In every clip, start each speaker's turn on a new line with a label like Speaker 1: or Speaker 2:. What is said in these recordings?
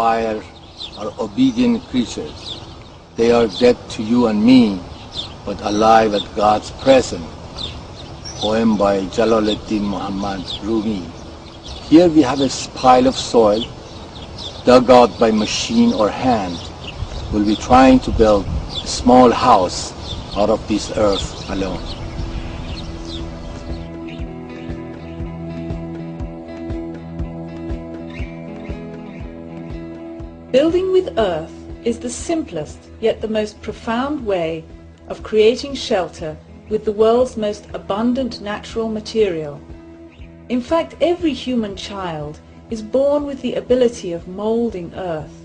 Speaker 1: fire are obedient creatures. They are dead to you and me, but alive at God's presence. Poem by Jalaluddin Muhammad Rumi. Here we have a pile of soil dug out by machine or hand. We'll be trying to build a small house out of this earth alone.
Speaker 2: Building with earth is the simplest yet the most profound way of creating shelter with the world's most abundant natural material. In fact, every human child is born with the ability of moulding earth.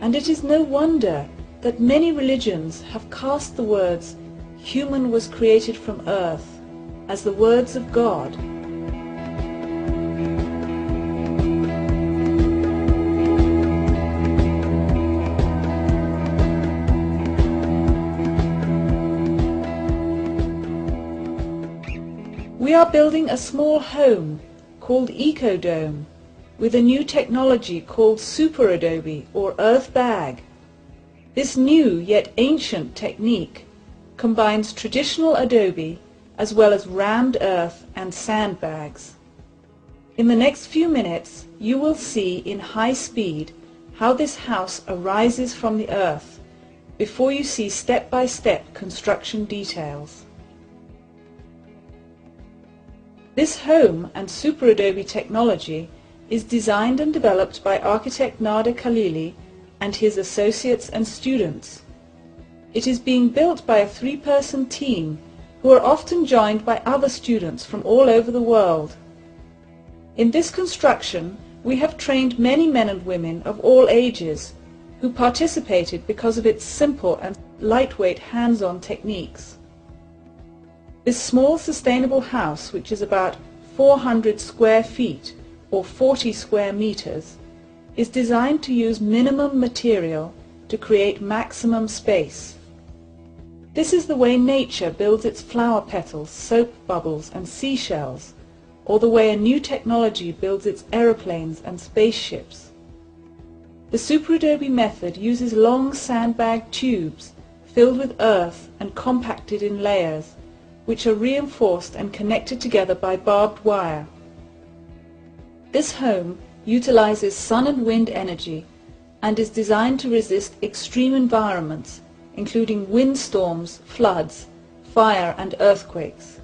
Speaker 2: And it is no wonder that many religions have cast the words, "Human was created from earth," as the words of God. We are building a small home called EcoDome with a new technology called Super Adobe or Earth Bag. This new yet ancient technique combines traditional Adobe as well as rammed earth and sandbags. In the next few minutes you will see in high speed how this house arises from the earth before you see step-by-step construction details. This home and Super Adobe technology is designed and developed by architect Nader Khalili and his associates and students. It is being built by a three-person team who are often joined by other students from all over the world. In this construction, we have trained many men and women of all ages who participated because of its simple and lightweight hands-on techniques. This small sustainable house, which is about 400 square feet or 40 square meters, is designed to use minimum material to create maximum space. This is the way nature builds its flower petals, soap bubbles and seashells, or the way a new technology builds its aeroplanes and spaceships. The Super Adobe method uses long sandbag tubes filled with earth and compacted in layers, which are reinforced and connected together by barbed wire. This home utilizes sun and wind energy and is designed to resist extreme environments, including windstorms, floods, fire and earthquakes.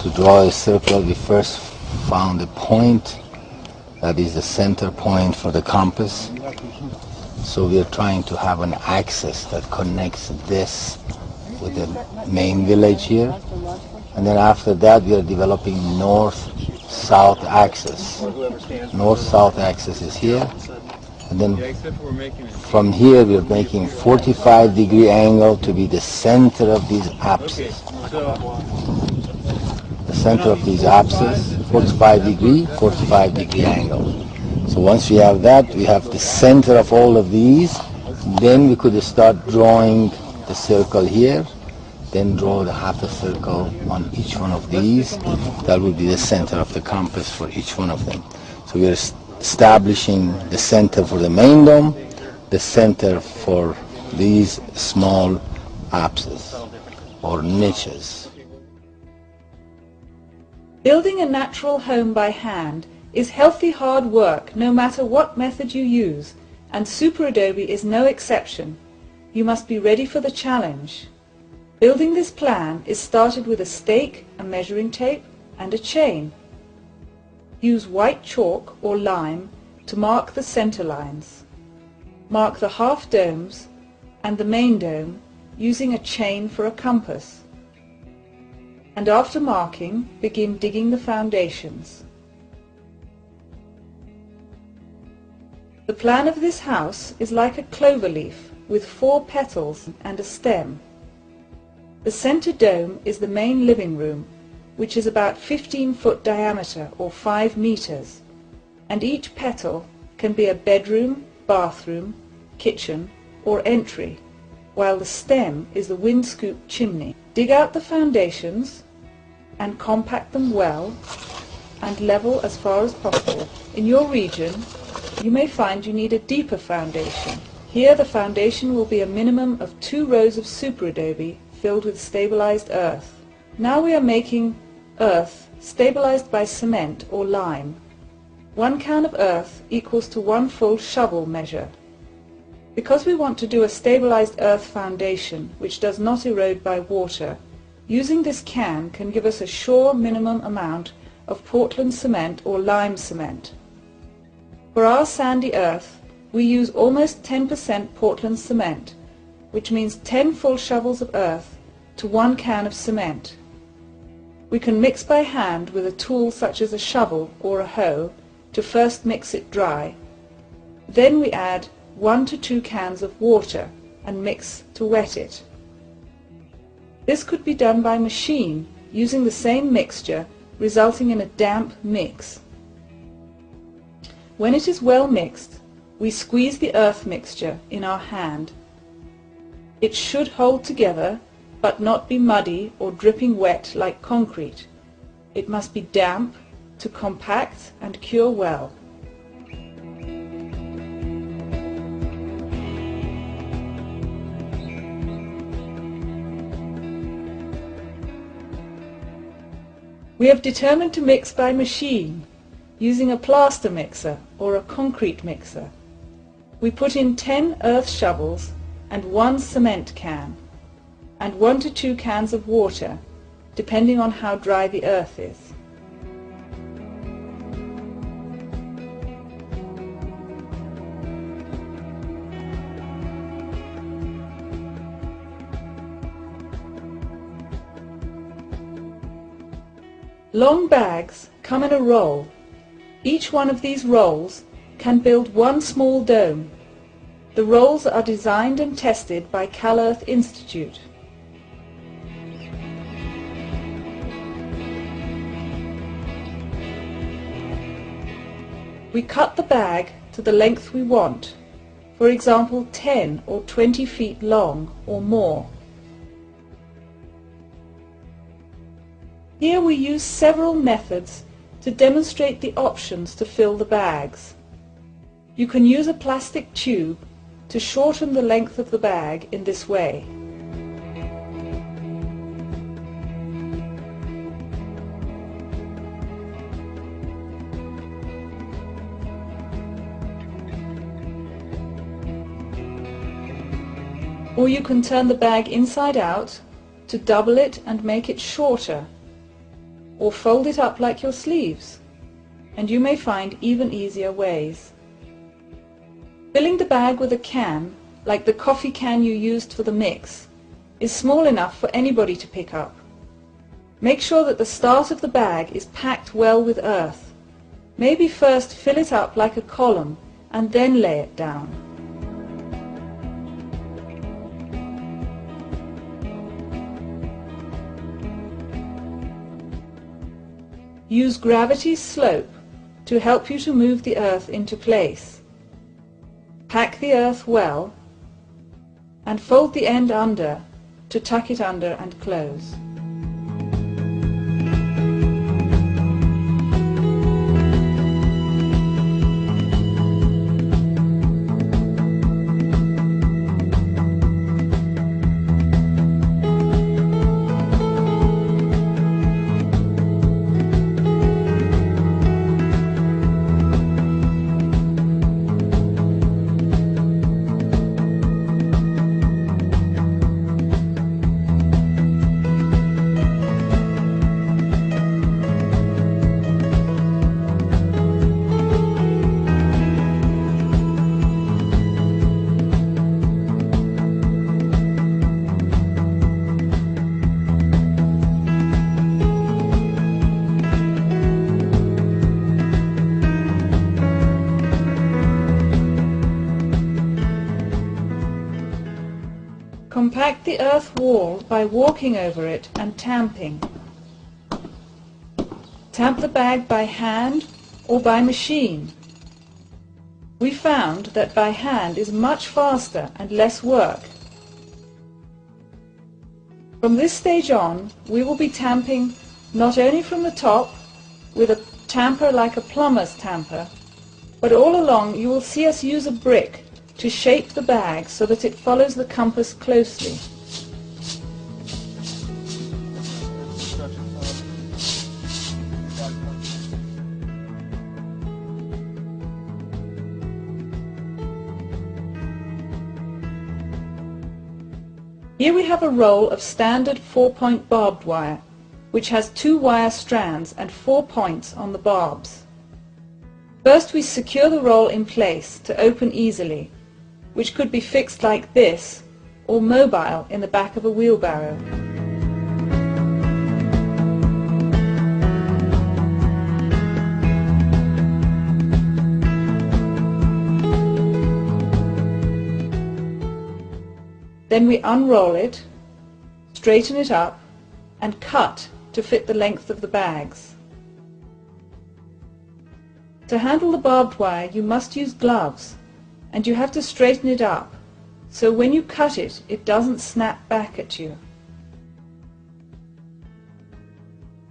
Speaker 1: To draw a circle, we first found a point that is the center point for the compass. So we are trying to have an axis that connects this with the main village here. And then after that we are developing north-south axis. North-south axis is here. And then from here we are making 45-degree angle to be the center of these apses. center of these apses, 45-degree angle. So once we have that, we have the center of all of these, then we could start drawing the circle here, then draw the half a circle on each one of these. That would be the center of the compass for each one of them. So we are establishing the center for the main dome, the center for these small apses or niches.
Speaker 2: Building a natural home by hand is healthy hard work no matter what method you use, and Super Adobe is no exception. You must be ready for the challenge. Building this plan is started with a stake, a measuring tape, and a chain. Use white chalk or lime to mark the center lines. Mark the half domes and the main dome using a chain for a compass. And after marking, begin digging the foundations. The plan of this house is like a clover leaf with 4 petals and a stem. The center dome is the main living room, which is about 15-foot diameter or 5 meters, and each petal can be a bedroom, bathroom, kitchen, or entry, while the stem is the windscoop chimney. Dig out the foundations and compact them well and level as far as possible. In your region, you may find you need a deeper foundation. Here the foundation will be a minimum of 2 rows of Super Adobe filled with stabilized earth. Now we are making earth stabilized by cement or lime. 1 can of earth equals to 1 full shovel measure. Because we want to do a stabilized earth foundation which does not erode by water, using this can give us a sure minimum amount of Portland cement or lime cement. For our sandy earth, we use almost 10% Portland cement, which means 10 full shovels of earth to 1 can of cement. We can mix by hand with a tool such as a shovel or a hoe to first mix it dry. Then we add 1 to 2 cans of water and mix to wet it. This could be done by machine using the same mixture, resulting in a damp mix. When it is well mixed, we squeeze the earth mixture in our hand. It should hold together but not be muddy or dripping wet like concrete. It must be damp to compact and cure well. We have determined to mix by machine, using a plaster mixer or a concrete mixer. We put in 10 earth shovels and 1 cement can, and 1 to 2 cans of water, depending on how dry the earth is. Long bags come in a roll. Each one of these rolls can build 1 small dome. The rolls are designed and tested by CAL-EARTH Institute. We cut the bag to the length we want, for example 10 or 20 feet long or more. Here we use several methods to demonstrate the options to fill the bags. You can use a plastic tube to shorten the length of the bag in this way. Or you can turn the bag inside out to double it and make it shorter, or fold it up like your sleeves, and you may find even easier ways. Filling the bag with a can, like the coffee can you used for the mix, is small enough for anybody to pick up. Make sure that the start of the bag is packed well with earth. Maybe first fill it up like a column and then lay it down. Use gravity's slope to help you to move the earth into place. Pack the earth well and fold the end under to tuck it under and close. Compact the earth wall by walking over it and tamping. Tamp the bag by hand or by machine. We found that by hand is much faster and less work. From this stage on, we will be tamping not only from the top with a tamper like a plumber's tamper, but all along you will see us use a brick to shape the bag so that it follows the compass closely. Here we have a roll of standard 4-point barbed wire, which has 2 wire strands and 4 points on the barbs. First we secure the roll in place to open easily, which could be fixed like this or mobile in the back of a wheelbarrow. Then we unroll it, straighten it up and cut to fit the length of the bags. To handle the barbed wire you must use gloves, and you have to straighten it up, so when you cut it, it doesn't snap back at you.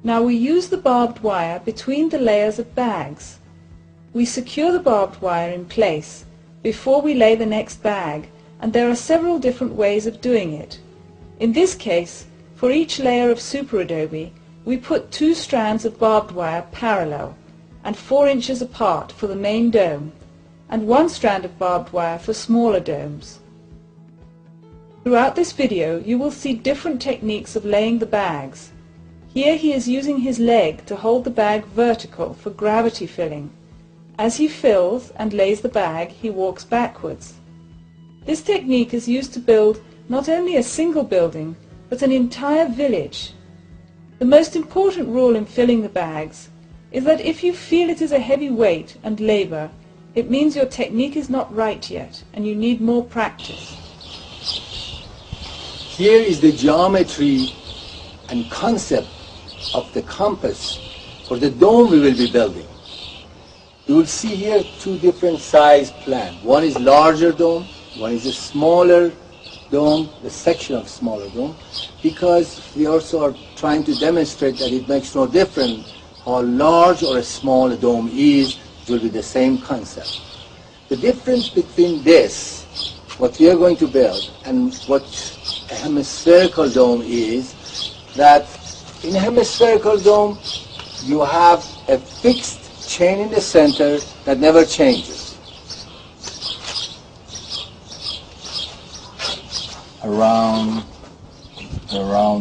Speaker 2: Now we use the barbed wire between the layers of bags. We secure the barbed wire in place before we lay the next bag, and there are several different ways of doing it. In this case, for each layer of Super Adobe, we put 2 strands of barbed wire parallel and 4 inches apart for the main dome, and 1 strand of barbed wire for smaller domes. Throughout this video you will see different techniques of laying the bags. Here he is using his leg to hold the bag vertical for gravity filling. As he fills and lays the bag, he walks backwards. This technique is used to build not only a single building, but an entire village. The most important rule in filling the bags is that if you feel it is a heavy weight and labor, it means your technique is not right yet and you need more practice.
Speaker 1: Here is the geometry and concept of the compass for the dome we will be building. You will see here 2 different size plans. One is larger dome, one is a smaller dome, the section of smaller dome, because we also are trying to demonstrate that it makes no difference how large or a small dome is, it will be the same concept. The difference between this, what we are going to build, and what a hemispherical dome is, that in a hemispherical dome you have a fixed chain in the center that never changes. Around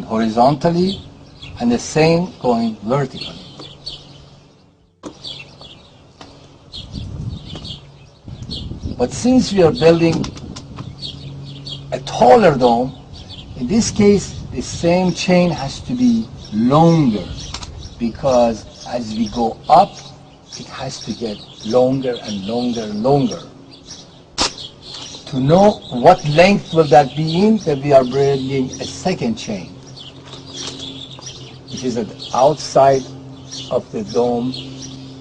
Speaker 1: horizontally and the same going vertically. But since we are building a taller dome, in this case the same chain has to be longer, because as we go up it has to get longer and longer and longer. To know what length will that be in, that we are bringing a second chain, which is at the outside of the dome,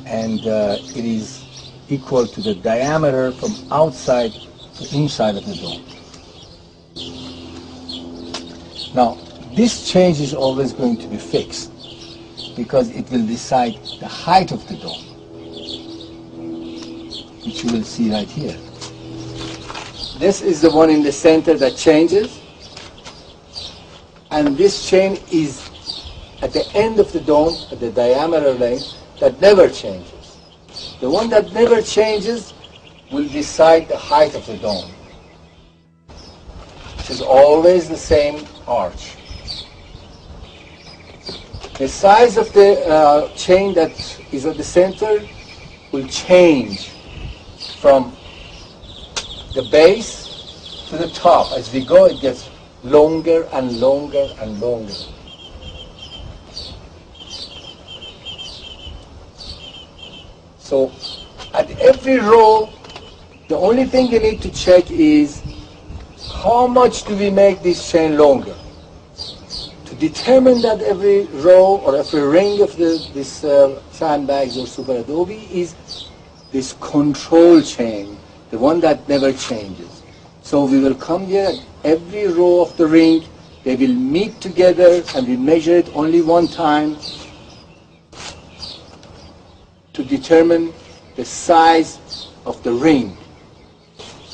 Speaker 1: and it is equal to the diameter from outside to inside of the dome. Now, this change is always going to be fixed because it will decide the height of the dome, which you will see right here. This is the one in the center that changes, and this chain is at the end of the dome, at the diameter length, that never changes. The one that never changes will decide the height of the dome, which is always the same arch. The size of the chain that is at the center will change from the base to the top. As we go, it gets longer and longer and longer. So at every row, the only thing you need to check is how much do we make this chain longer. To determine that every row or every ring of this sandbags or super adobe is this control chain, the one that never changes. So we will come here at every row of the ring, they will meet together and we measure it only one time to determine the size of the ring.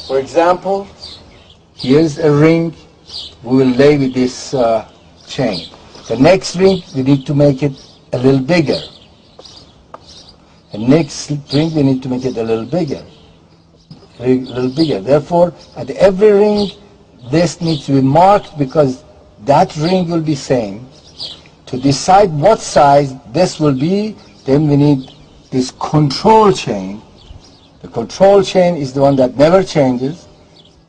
Speaker 1: For example, here's a ring we will lay with this chain. The next ring we need to make it a little bigger. The next ring we need to make it a little bigger. Therefore, at every ring, this needs to be marked because that ring will be same. To decide what size this will be, then we need this control chain. The control chain is the one that never changes,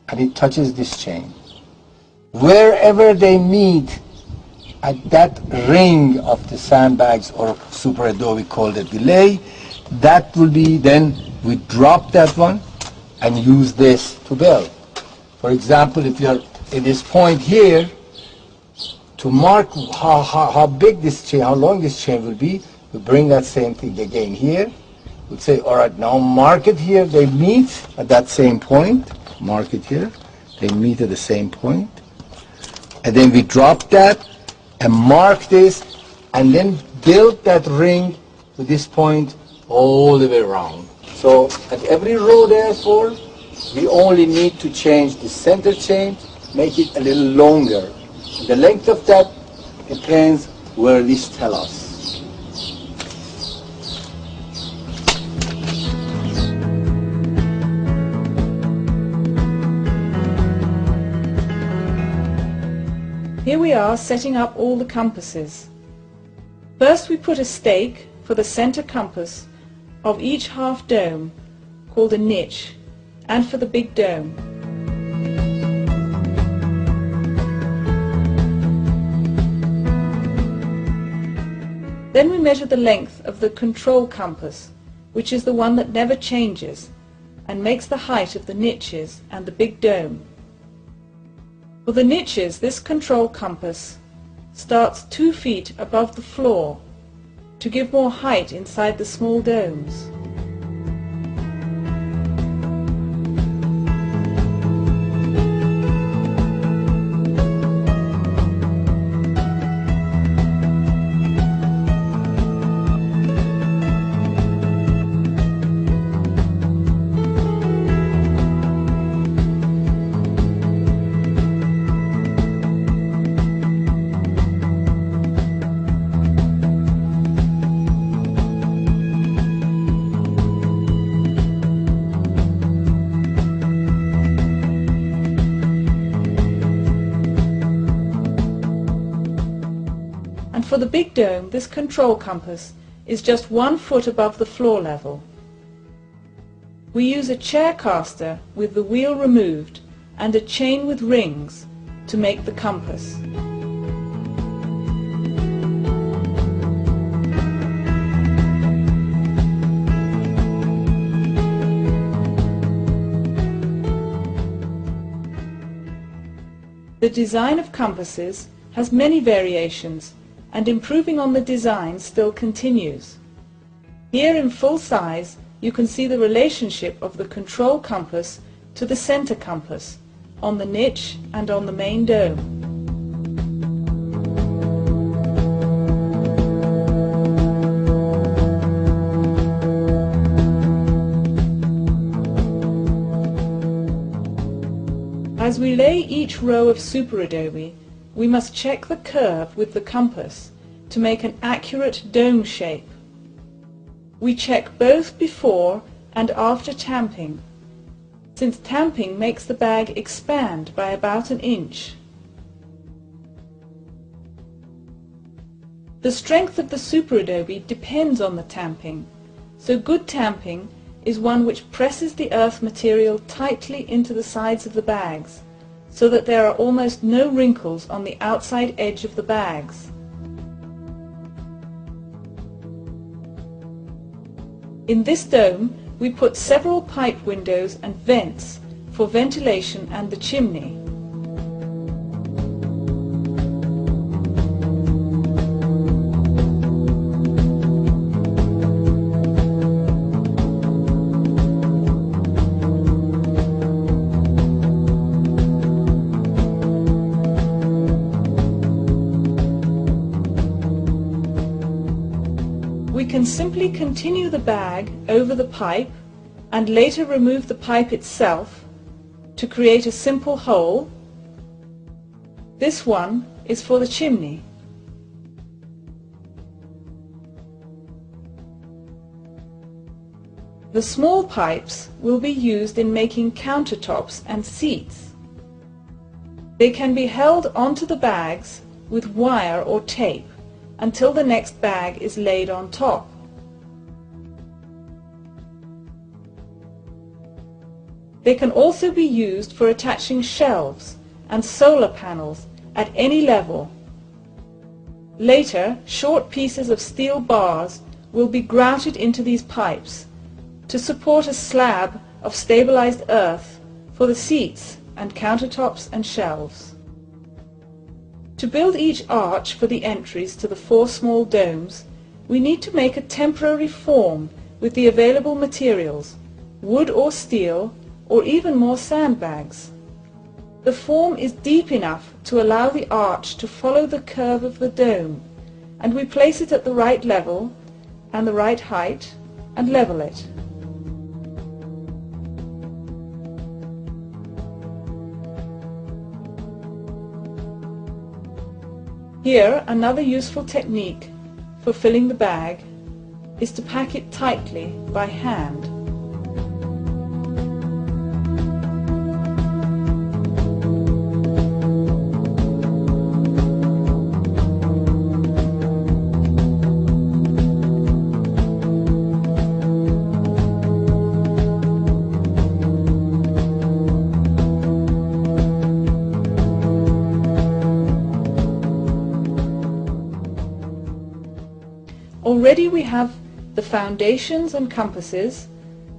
Speaker 1: and it touches this chain. Wherever they meet at that ring of the sandbags or super adobe called a delay, that will be then we drop that one and use this to build. For example, if you're in this point here, to mark how big this chain, how long this chain will be, we bring that same thing again here. We'll say, all right, now mark it here. They meet at that same point. Mark it here. They meet at the same point. And then we drop that and mark this and then build that ring to this point all the way around. So at every row, therefore, we only need to change the center chain, make it a little longer. The length of that depends where this tells us.
Speaker 2: Here we are setting up all the compasses. First we put a stake for the center compass of each half dome, called a niche, and for the big dome. Then we measure the length of the control compass, which is the one that never changes, and makes the height of the niches and the big dome. For the niches, this control compass starts 2 feet above the floor to give more height inside the small domes. For the big dome, this control compass is just 1 foot above the floor level. We use a chair caster with the wheel removed and a chain with rings to make the compass. The design of compasses has many variations and improving on the design still continues. Here in full size, you can see the relationship of the control compass to the center compass on the niche and on the main dome. As we lay each row of Super Adobe, we must check the curve with the compass to make an accurate dome shape. We check both before and after tamping, since tamping makes the bag expand by about an inch. The strength of the Super Adobe depends on the tamping, so good tamping is one which presses the earth material tightly into the sides of the bags, so that there are almost no wrinkles on the outside edge of the bags. In this dome, we put several pipe windows and vents for ventilation and the chimney. We can simply continue the bag over the pipe and later remove the pipe itself to create a simple hole. This one is for the chimney. The small pipes will be used in making countertops and seats. They can be held onto the bags with wire or tape until the next bag is laid on top. They can also be used for attaching shelves and solar panels at any level. Later, short pieces of steel bars will be grouted into these pipes to support a slab of stabilized earth for the seats and countertops and shelves. To build each arch for the entries to the 4 small domes, we need to make a temporary form with the available materials, wood or steel, or even more sandbags. The form is deep enough to allow the arch to follow the curve of the dome, and we place it at the right level and the right height and level it. Here, another useful technique for filling the bag is to pack it tightly by hand. Already we have the foundations and compasses,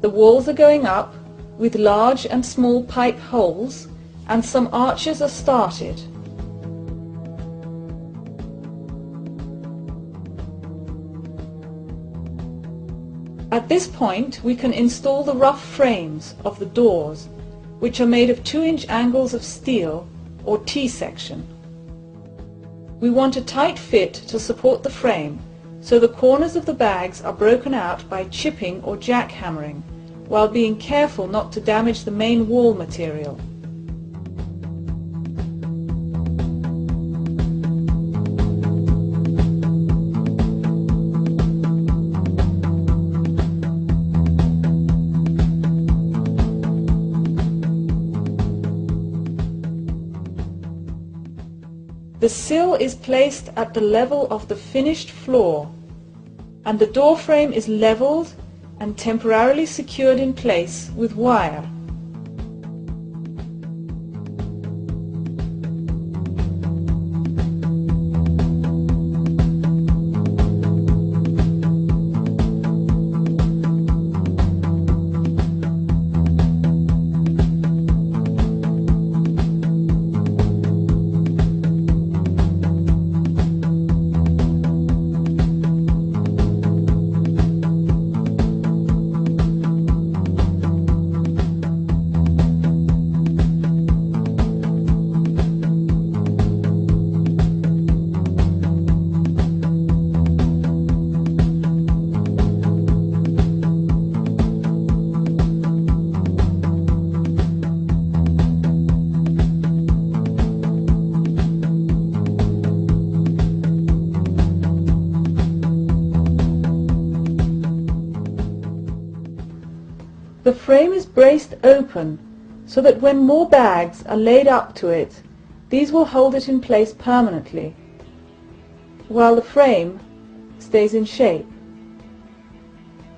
Speaker 2: the walls are going up with large and small pipe holes, and some arches are started. At this point we can install the rough frames of the doors, which are made of 2-inch angles of steel or T-section. We want a tight fit to support the frame, so the corners of the bags are broken out by chipping or jackhammering, while being careful not to damage the main wall material. The sill is placed at the level of the finished floor, and the door frame is leveled and temporarily secured in place with wire. The frame is braced open so that when more bags are laid up to it, these will hold it in place permanently, while the frame stays in shape.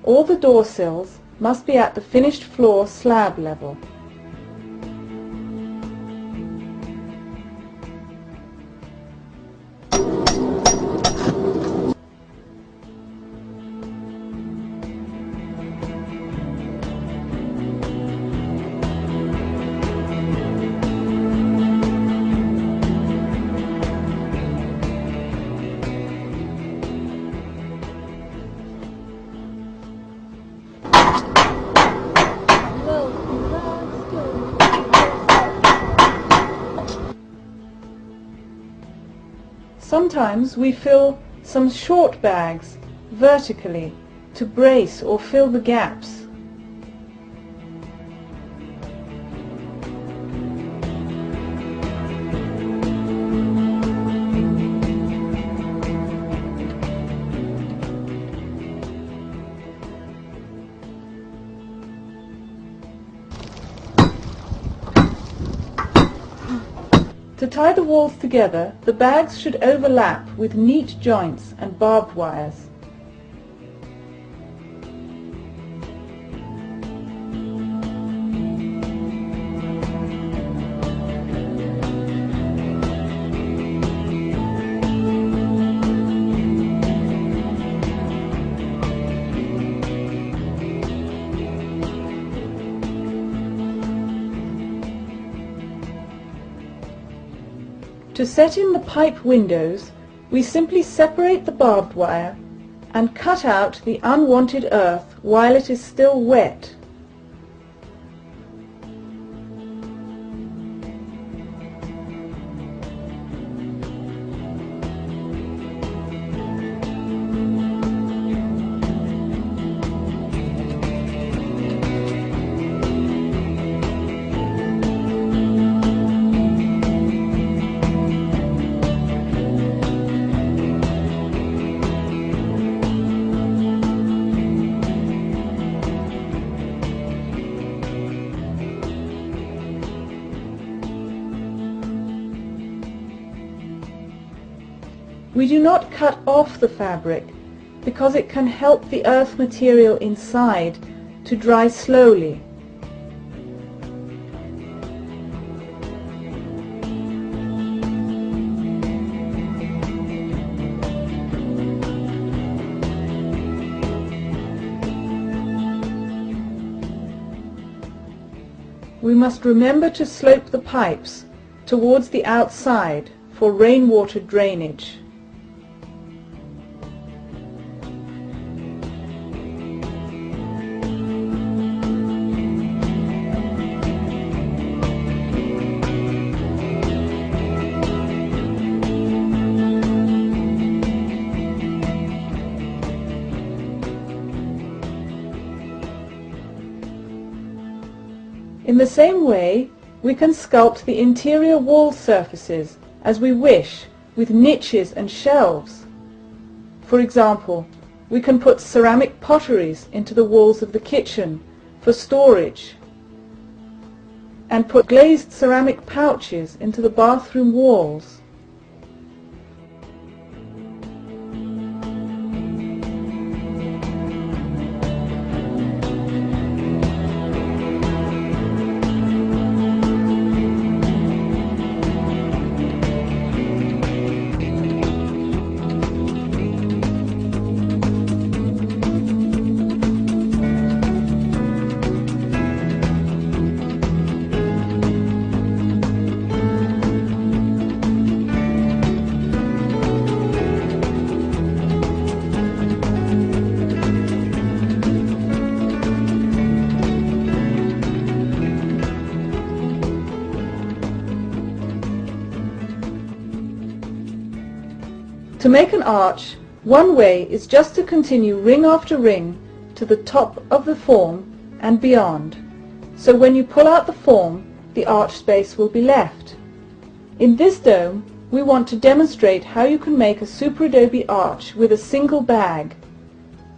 Speaker 2: All the door sills must be at the finished floor slab level. Sometimes we fill some short bags vertically to brace or fill the gaps. To tie the walls together, the bags should overlap with neat joints and barbed wires. To set in the pipe windows, we simply separate the barbed wire and cut out the unwanted earth while it is still wet. We do not cut off the fabric because it can help the earth material inside to dry slowly. We must remember to slope the pipes towards the outside for rainwater drainage. In the same way, we can sculpt the interior wall surfaces as we wish, with niches and shelves. For example, we can put ceramic potteries into the walls of the kitchen for storage, and put glazed ceramic pouches into the bathroom walls. To make an arch, one way is just to continue ring after ring to the top of the form and beyond, so when you pull out the form, the arch space will be left. In this dome, we want to demonstrate how you can make a super adobe arch with a single bag.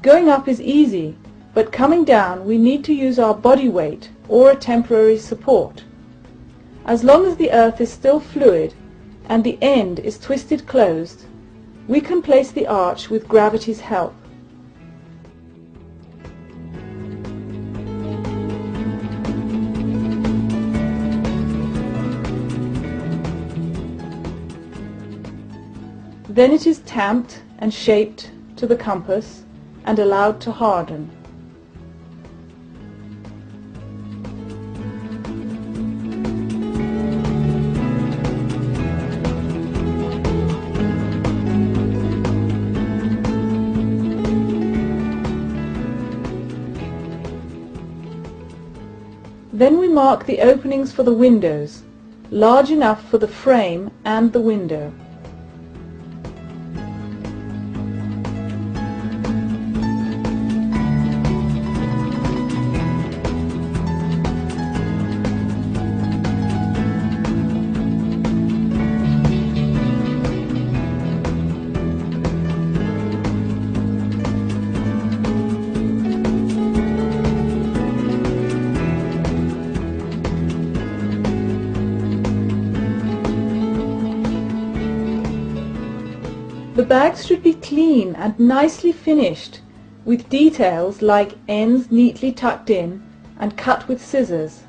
Speaker 2: Going up is easy, but coming down we need to use our body weight or a temporary support. As long as the earth is still fluid and the end is twisted closed, we can place the arch with gravity's help. Then it is tamped and shaped to the compass and allowed to harden. Then we mark the openings for the windows, large enough for the frame and the window. The bags should be clean and nicely finished, with details like ends neatly tucked in and cut with scissors.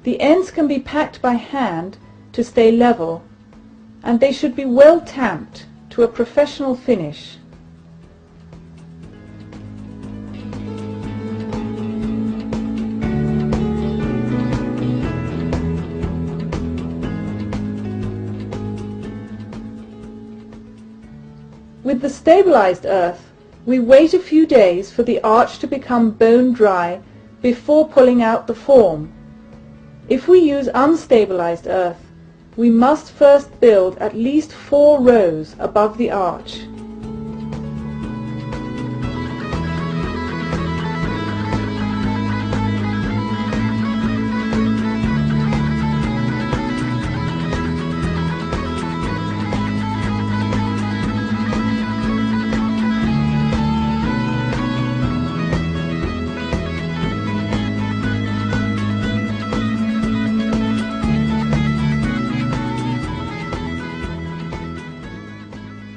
Speaker 2: The ends can be packed by hand to stay level, and they should be well tamped to a professional finish. With the stabilized earth, we wait a few days for the arch to become bone dry before pulling out the form. If we use unstabilized earth, we must first build at least 4 rows above the arch.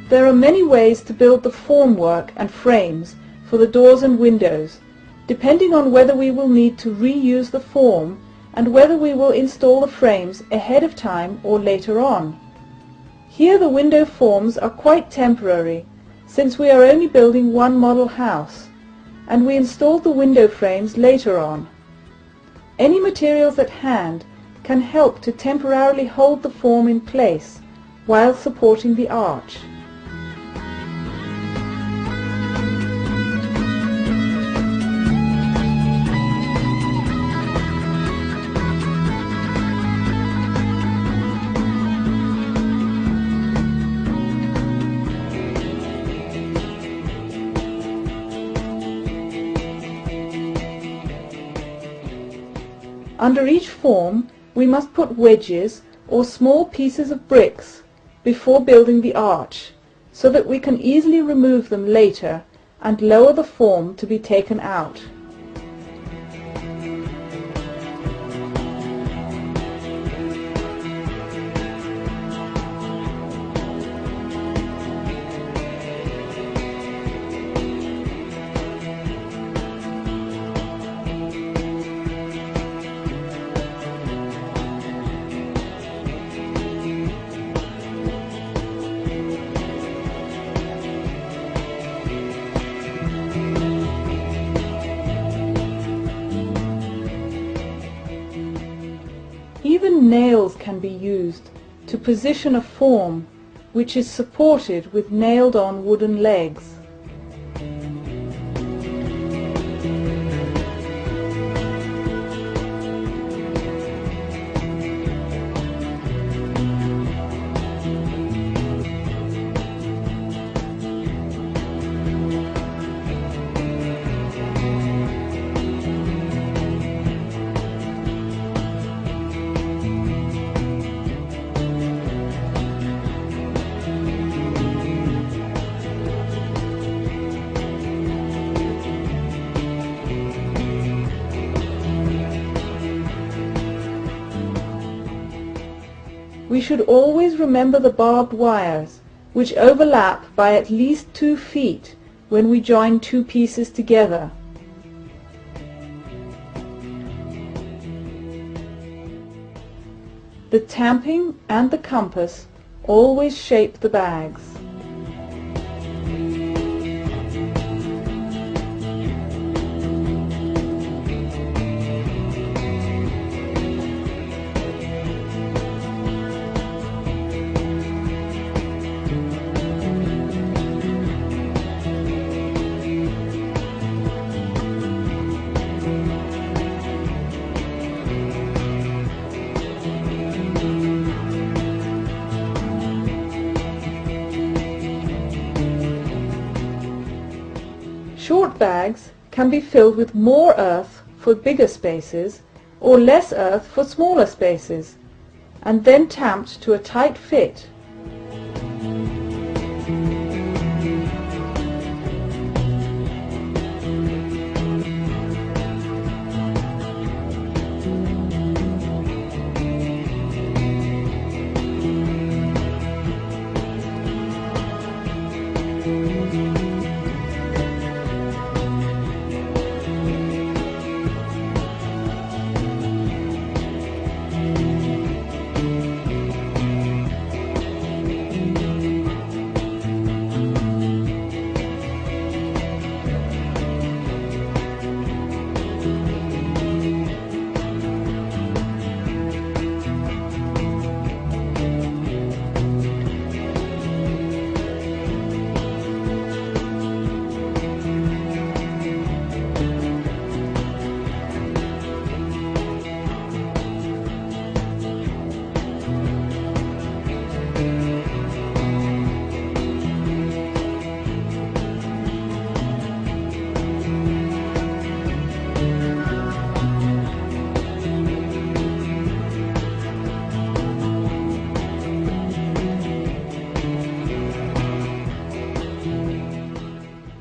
Speaker 2: There are many ways to build the formwork and frames for the doors and windows, depending on whether we will need to reuse the form and whether we will install the frames ahead of time or later on. Here the window forms are quite temporary, since we are only building one model house, and we installed the window frames later on. Any materials at hand can help to temporarily hold the form in place while supporting the arch. Under each form, we must put wedges or small pieces of bricks before building the arch, so that we can easily remove them later and lower the form to be taken out. Even nails can be used to position a form which is supported with nailed-on wooden legs. we should always remember the barbed wires, which overlap by at least 2 feet when we join 2 pieces together. The tamping and the compass always shape the bags. Short bags can be filled with more earth for bigger spaces or less earth for smaller spaces, and then tamped to a tight fit.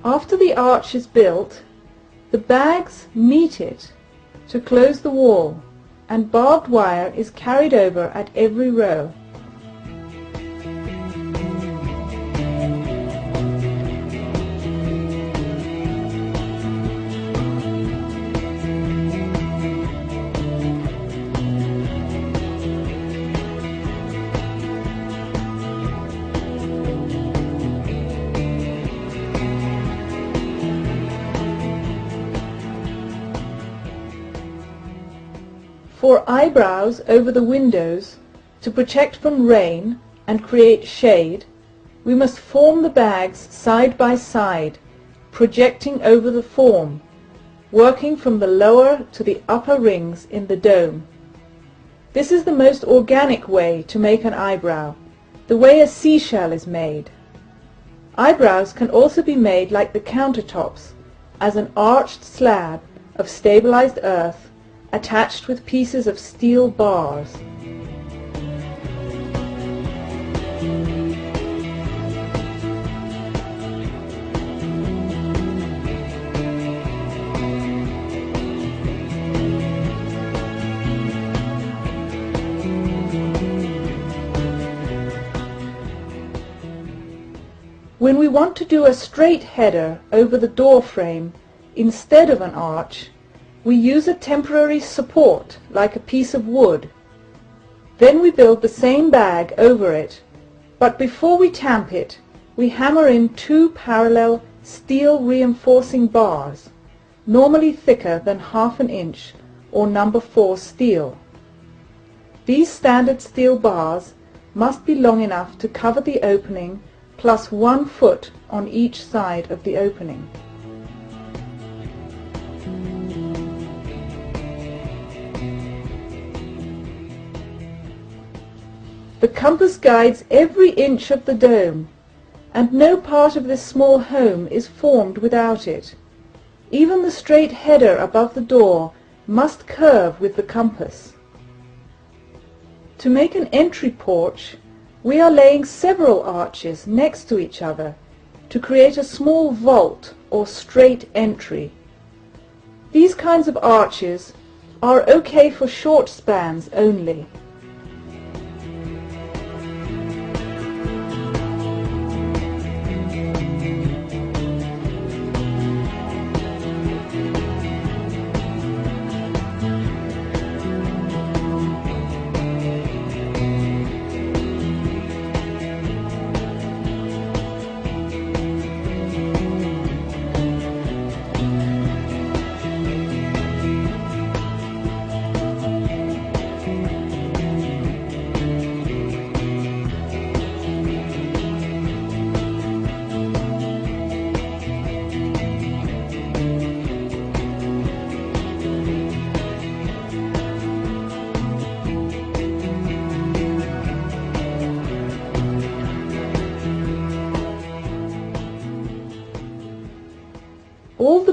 Speaker 2: After the arch is built, the bags meet it to close the wall, and barbed wire is carried over at every row. For eyebrows over the windows, to protect from rain and create shade, we must form the bags side by side, projecting over the form, working from the lower to the upper rings in the dome. This is the most organic way to make an eyebrow, the way a seashell is made. Eyebrows can also be made like the countertops, as an arched slab of stabilized earth attached with pieces of steel bars. When we want to do a straight header over the door frame instead of an arch, we use a temporary support like a piece of wood. Then we build the same bag over it, but before we tamp it, we hammer in 2 parallel steel reinforcing bars, normally thicker than 1/2 inch or number 4 steel. These standard steel bars must be long enough to cover the opening plus 1 foot on each side of the opening. The compass guides every inch of the dome, and no part of this small home is formed without it. Even the straight header above the door must curve with the compass. To make an entry porch, we are laying several arches next to each other to create a small vault or straight entry. These kinds of arches are okay for short spans only.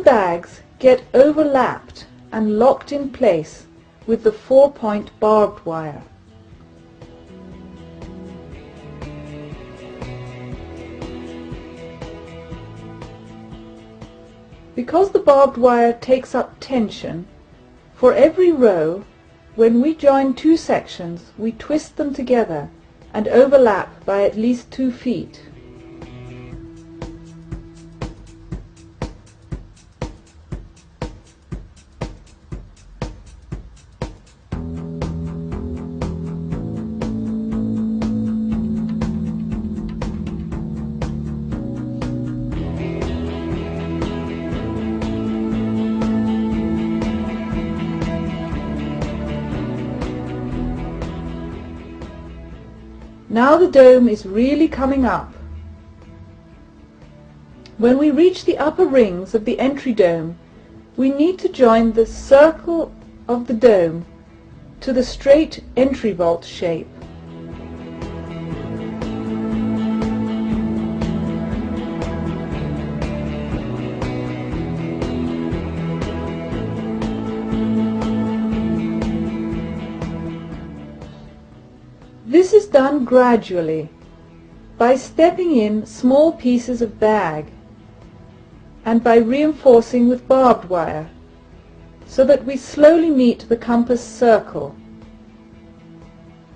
Speaker 2: bags get overlapped and locked in place with the 4-point barbed wire. Because the barbed wire takes up tension, for every row, when we join two sections, we twist them together and overlap by at least 2 feet. Now the dome is really coming up. When we reach the upper rings of the entry dome, we need to join the circle of the dome to the straight entry vault shape. This is done gradually by stepping in small pieces of bag and by reinforcing with barbed wire so that we slowly meet the compass circle.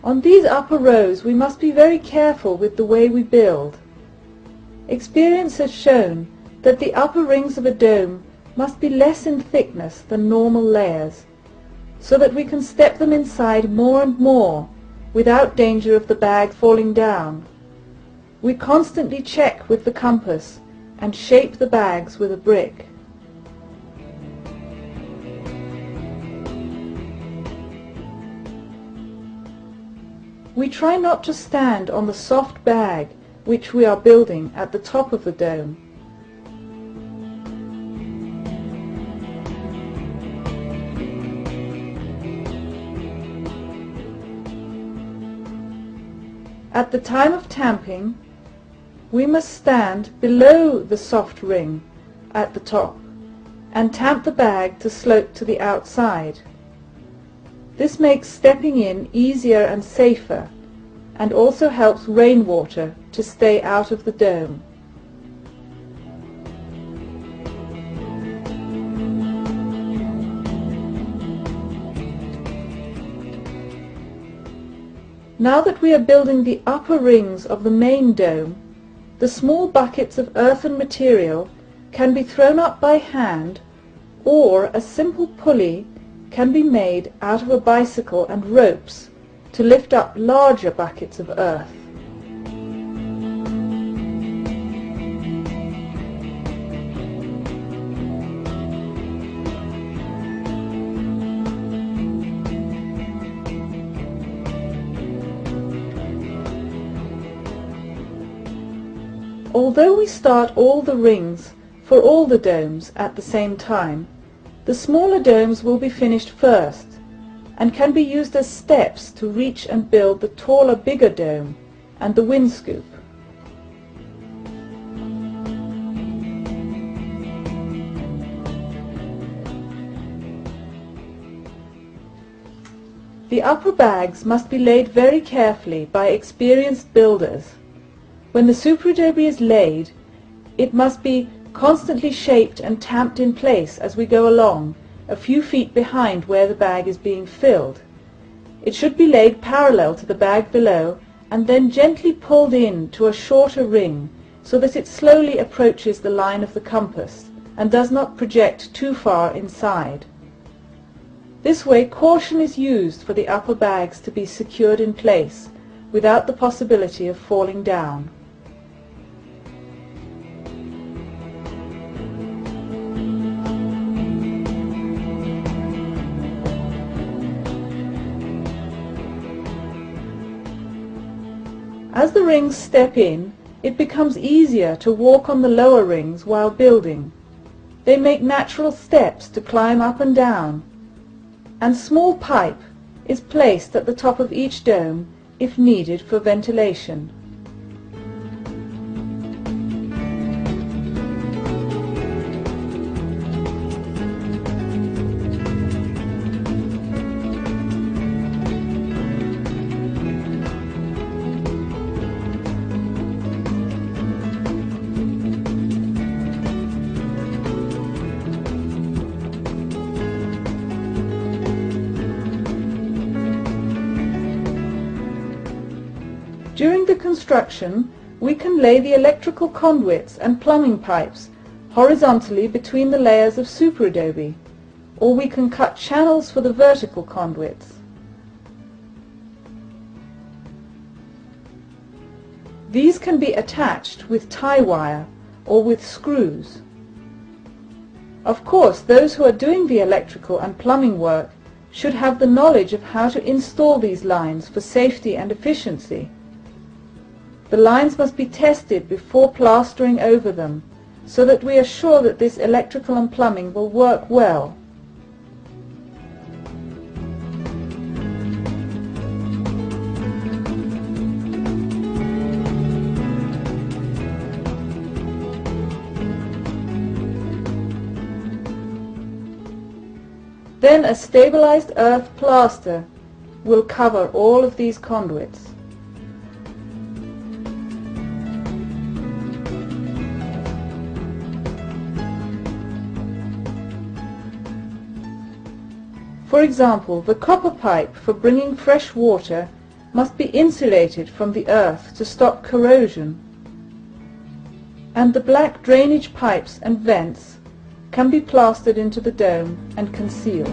Speaker 2: On these upper rows we must be very careful with the way we build. Experience has shown that the upper rings of a dome must be less in thickness than normal layers so that we can step them inside more and more without danger of the bag falling down. We constantly check with the compass and shape the bags with a brick. We try not to stand on the soft bag which we are building at the top of the dome. At the time of tamping, we must stand below the soft ring at the top and tamp the bag to slope to the outside. This makes stepping in easier and safer and also helps rainwater to stay out of the dome. Now that we are building the upper rings of the main dome, the small buckets of earthen material can be thrown up by hand, or a simple pulley can be made out of a bicycle and ropes to lift up larger buckets of earth. Although we start all the rings for all the domes at the same time, the smaller domes will be finished first and can be used as steps to reach and build the taller, bigger dome and the windscoop. The upper bags must be laid very carefully by experienced builders. When the superadobe is laid, it must be constantly shaped and tamped in place as we go along, a few feet behind where the bag is being filled. It should be laid parallel to the bag below and then gently pulled in to a shorter ring so that it slowly approaches the line of the compass and does not project too far inside. This way caution is used for the upper bags to be secured in place without the possibility of falling down. As the rings step in, it becomes easier to walk on the lower rings while building. They make natural steps to climb up and down, and small pipe is placed at the top of each dome if needed for ventilation. construction, we can lay the electrical conduits and plumbing pipes horizontally between the layers of Super Adobe, or we can cut channels for the vertical conduits. These can be attached with tie wire or with screws. Of course, those who are doing the electrical and plumbing work should have the knowledge of how to install these lines for safety and efficiency. The lines must be tested before plastering over them, so that we are sure that this electrical and plumbing will work well. Then a stabilized earth plaster will cover all of these conduits. For example, the copper pipe for bringing fresh water must be insulated from the earth to stop corrosion, and the black drainage pipes and vents can be plastered into the dome and concealed.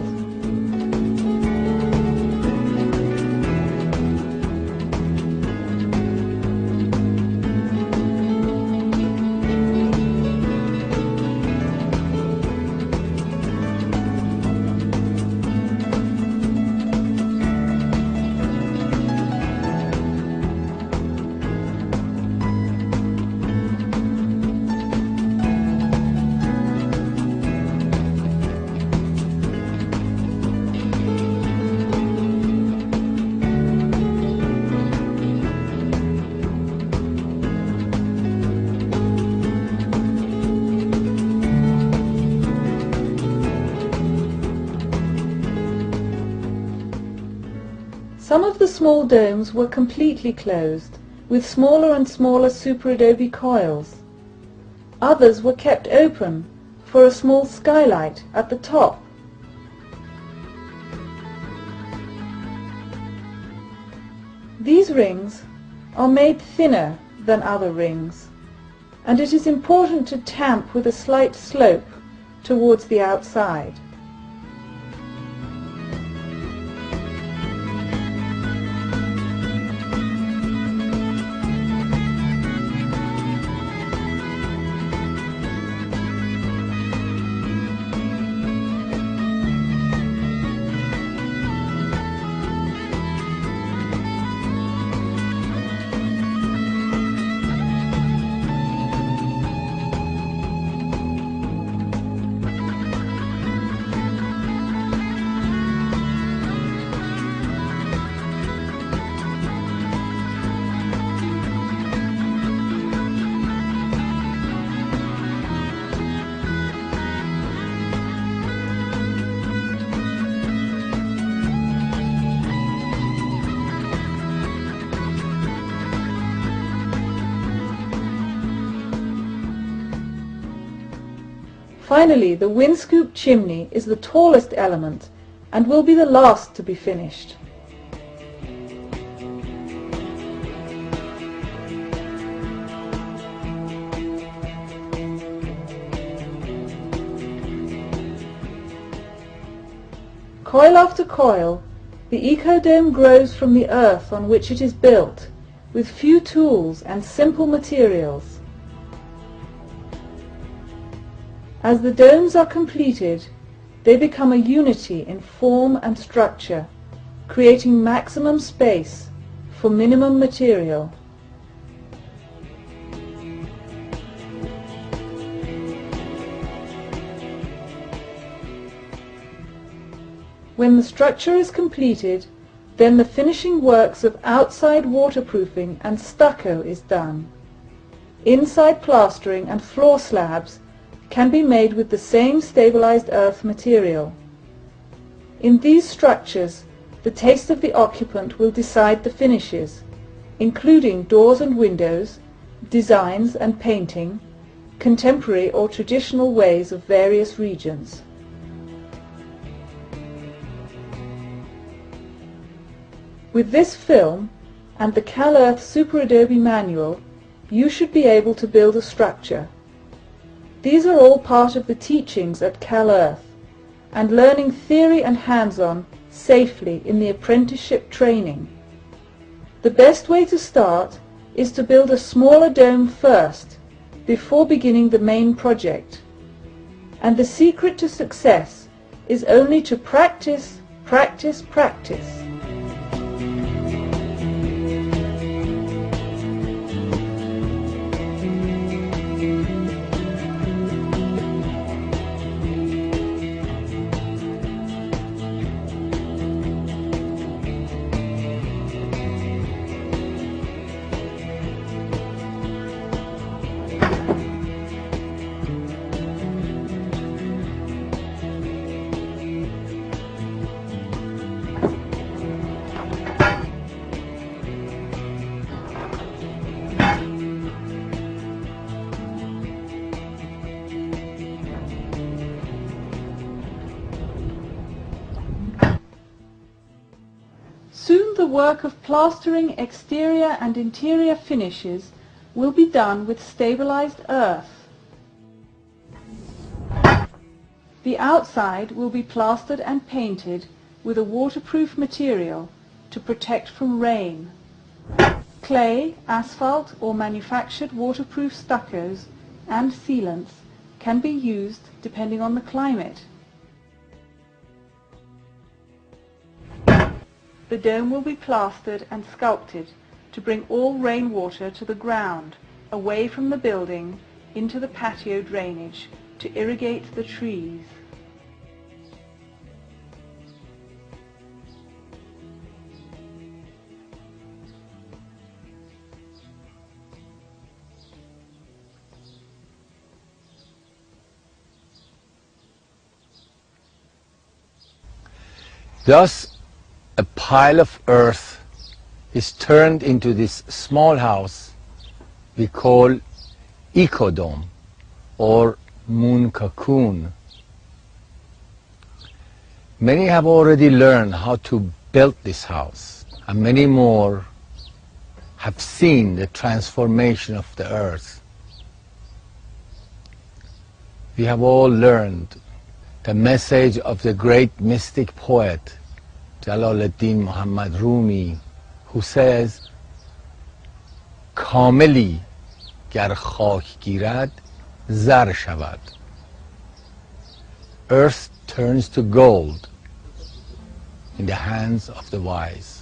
Speaker 2: Some of the small domes were completely closed, with smaller and smaller Super Adobe coils. Others were kept open for a small skylight at the top. These rings are made thinner than other rings, and it is important to tamp with a slight slope towards the outside. Finally, the windscoop chimney is the tallest element and will be the last to be finished. Coil after coil, the ecodome grows from the earth on which it is built, with few tools and simple materials. As the domes are completed, they become a unity in form and structure, creating maximum space for minimum material. When the structure is completed, then the finishing works of outside waterproofing and stucco is done. Inside plastering and floor slabs can be made with the same stabilized earth material. In these structures, the taste of the occupant will decide the finishes, including doors and windows, designs and painting, contemporary or traditional ways of various regions. With this film, and the CAL-EARTH Super Adobe manual, you should be able to build a structure. These are all part of the teachings at CAL-EARTH, and learning theory and hands-on safely in the apprenticeship training. The best way to start is to build a smaller dome first, before beginning the main project. And the secret to success is only to practice, practice, practice. Soon the work of plastering exterior and interior finishes will be done with stabilized earth. The outside will be plastered and painted with a waterproof material to protect from rain. Clay, asphalt or manufactured waterproof stuccos and sealants can be used depending on the climate. The dome will be plastered and sculpted to bring all rainwater to the ground, away from the building, into the patio drainage to irrigate the trees.
Speaker 1: Thus, a pile of earth is turned into this small house we call ecodome or moon cocoon. Many have already learned how to build this house, and many more have seen the transformation of the earth. We have all learned the message of the great mystic poet Jalaluddin Muhammad Rumi, who says, کاملی گر خاک گیرد زر شود. Earth turns to gold in the hands of the wise.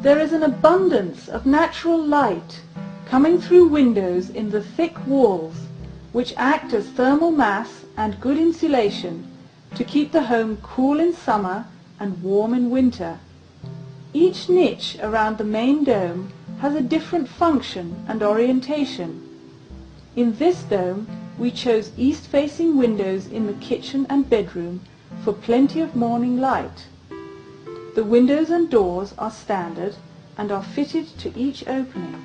Speaker 2: There is an abundance of natural light coming through windows in the thick walls, which act as thermal mass and good insulation to keep the home cool in summer and warm in winter. Each niche around the main dome has a different function and orientation. In this dome, we chose east-facing windows in the kitchen and bedroom for plenty of morning light. The windows and doors are standard and are fitted to each opening.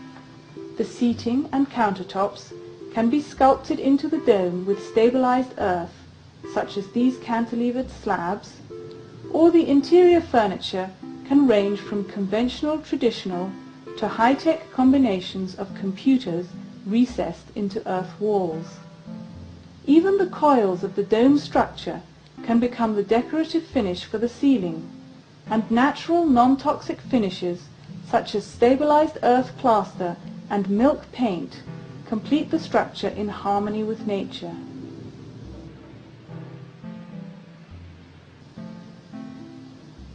Speaker 2: The seating and countertops can be sculpted into the dome with stabilized earth, such as these cantilevered slabs, or the interior furniture can range from conventional traditional to high-tech combinations of computers, recessed into earth walls. Even the coils of the dome structure can become the decorative finish for the ceiling, and natural non-toxic finishes such as stabilized earth plaster and milk paint complete the structure in harmony with nature.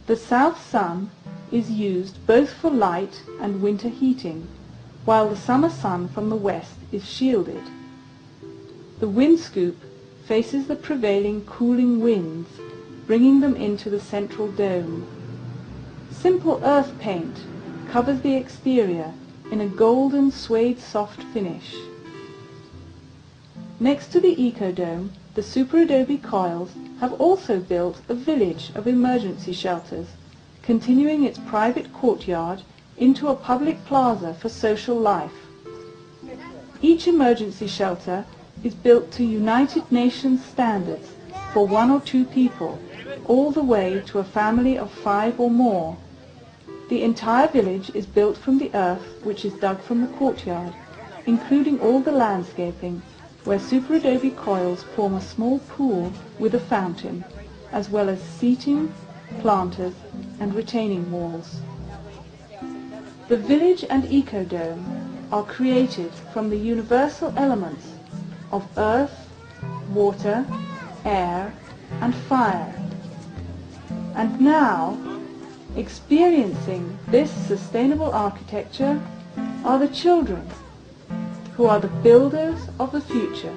Speaker 2: The south sun is used both for light and winter heating, while the summer sun from the west is shielded. The wind scoop faces the prevailing cooling winds, bringing them into the central dome. Simple earth paint covers the exterior in a golden suede soft finish. Next to the ecodome, the Super Adobe coils have also built a village of emergency shelters, continuing its private courtyard into a public plaza for social life. Each emergency shelter is built to United Nations standards for 1 or 2 people, all the way to a family of 5 or more. The entire village is built from the earth which is dug from the courtyard, including all the landscaping, where Super Adobe coils form a small pool with a fountain, as well as seating, planters, and retaining walls. The village and ecodome are created from the universal elements of earth, water, air, and fire. And now, experiencing this sustainable architecture are the children, who are the builders of the future.